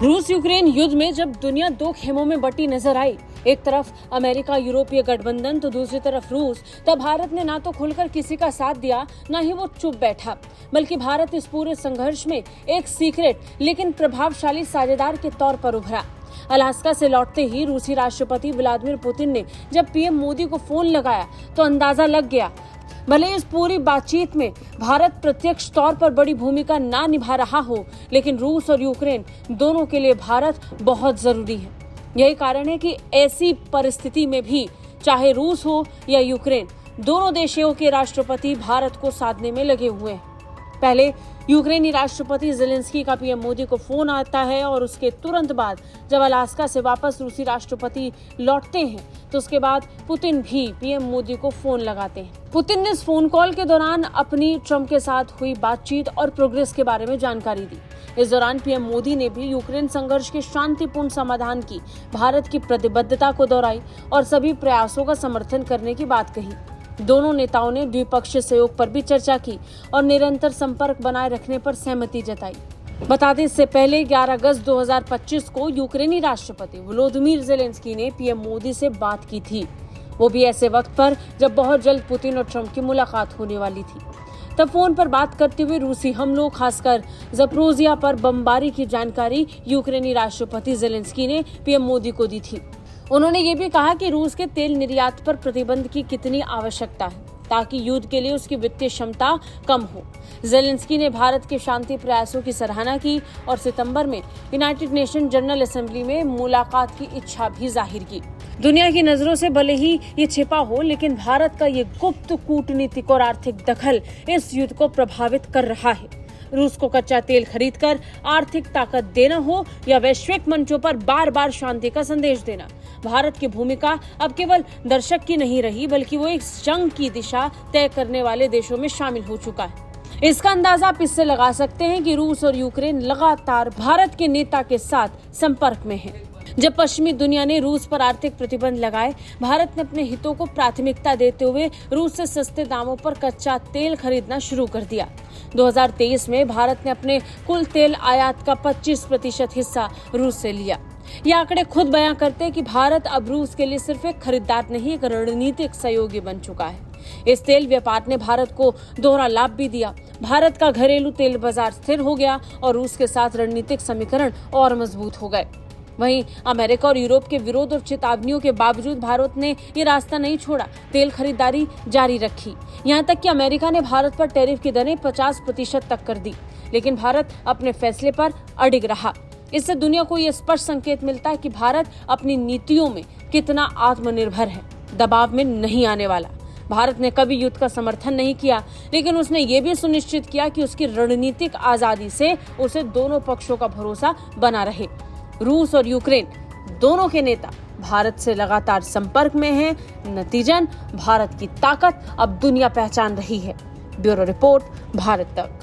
रूस यूक्रेन युद्ध में जब दुनिया दो खेमों में बटी नजर आई, एक तरफ अमेरिका यूरोपीय गठबंधन तो दूसरी तरफ रूस, तब भारत ने ना तो खुलकर किसी का साथ दिया, ना ही वो चुप बैठा, बल्कि भारत इस पूरे संघर्ष में एक सीक्रेट लेकिन प्रभावशाली साझेदार के तौर पर उभरा। अलास्का से लौटते ही रूसी राष्ट्रपति व्लादिमीर पुतिन ने जब पीएम मोदी को फोन लगाया तो अंदाजा लग गया, भले इस पूरी बातचीत में भारत प्रत्यक्ष तौर पर बड़ी भूमिका ना निभा रहा हो, लेकिन रूस और यूक्रेन दोनों के लिए भारत बहुत जरूरी है। यही कारण है कि ऐसी परिस्थिति में भी चाहे रूस हो या यूक्रेन, दोनों देशों के राष्ट्रपति भारत को साधने में लगे हुए हैं। पहले यूक्रेनी राष्ट्रपति ज़ेलेंस्की का पीएम मोदी को फोन आता है और उसके तुरंत बाद जब अलास्का से वापस रूसी राष्ट्रपति लौटते हैं तो उसके बाद पुतिन भी पीएम मोदी को फोन लगाते हैं। पुतिन ने इस फोन कॉल के दौरान अपनी ट्रंप के साथ हुई बातचीत और प्रोग्रेस के बारे में जानकारी दी। इस दौरान पीएम मोदी ने भी यूक्रेन संघर्ष के शांतिपूर्ण समाधान की भारत की प्रतिबद्धता को दोहराई और सभी प्रयासों का समर्थन करने की बात कही। दोनों नेताओं ने द्विपक्षीय सहयोग पर भी चर्चा की और निरंतर संपर्क बनाए रखने पर सहमति जताई। बता दें, इससे पहले 11 अगस्त 2025 को यूक्रेनी राष्ट्रपति वोलोदिमीर ज़ेलेंस्की ने पीएम मोदी से बात की थी, वो भी ऐसे वक्त पर जब बहुत जल्द पुतिन और ट्रंप की मुलाकात होने वाली थी। तब फोन पर बात करते हुए रूसी हमलों, खासकर ज़पोरिज़िया पर बमबारी की जानकारी यूक्रेनी राष्ट्रपति ज़ेलेंस्की ने पीएम मोदी को दी थी। उन्होंने ये भी कहा कि रूस के तेल निर्यात पर प्रतिबंध की कितनी आवश्यकता है ताकि युद्ध के लिए उसकी वित्तीय क्षमता कम हो। ज़ेलेंस्की ने भारत के शांति प्रयासों की सराहना की और सितंबर में यूनाइटेड नेशन जनरल असेंबली में मुलाकात की इच्छा भी जाहिर की। दुनिया की नजरों से भले ही ये छिपा हो, लेकिन भारत का ये गुप्त कूटनीतिक और आर्थिक दखल इस युद्ध को प्रभावित कर रहा है। रूस को कच्चा तेल खरीदकर आर्थिक ताकत देना हो या वैश्विक मंचों पर बार बार शांति का संदेश देना, भारत की भूमिका अब केवल दर्शक की नहीं रही, बल्कि वो एक जंग की दिशा तय करने वाले देशों में शामिल हो चुका है। इसका अंदाजा आप इससे लगा सकते हैं कि रूस और यूक्रेन लगातार भारत के नेता के साथ संपर्क में हैं। जब पश्चिमी दुनिया ने रूस पर आर्थिक प्रतिबंध लगाए, भारत ने अपने हितों को प्राथमिकता देते हुए रूस से सस्ते दामों पर कच्चा तेल खरीदना शुरू कर दिया। 2023 में भारत ने अपने कुल तेल आयात का 25% हिस्सा रूस से लिया। ये आंकड़े खुद बयां करते हैं कि भारत अब रूस के लिए सिर्फ एक खरीदार नहीं, एक रणनीतिक सहयोगी बन चुका है। इस तेल व्यापार ने भारत को दोहरा लाभ भी दिया। भारत का घरेलू तेल बाजार स्थिर हो गया और रूस के साथ रणनीतिक समीकरण और मजबूत हो गए। वहीं अमेरिका और यूरोप के विरोध और चेतावनियों के बावजूद भारत ने ये रास्ता नहीं छोड़ा, तेल खरीदारी जारी रखी। यहाँ तक कि अमेरिका ने भारत पर टैरिफ की दरें 50% तक कर दी, लेकिन भारत अपने फैसले पर अडिग रहा। इससे दुनिया को ये स्पष्ट संकेत मिलता है कि भारत अपनी नीतियों में कितना आत्मनिर्भर है, दबाव में नहीं आने वाला। भारत ने कभी युद्ध का समर्थन नहीं किया, लेकिन उसने ये भी सुनिश्चित किया कि उसकी रणनीतिक आजादी से उसे दोनों पक्षों का भरोसा बना रहे। रूस और यूक्रेन दोनों के नेता भारत से लगातार संपर्क में हैं। नतीजन भारत की ताकत अब दुनिया पहचान रही है। ब्यूरो रिपोर्ट, भारत तक।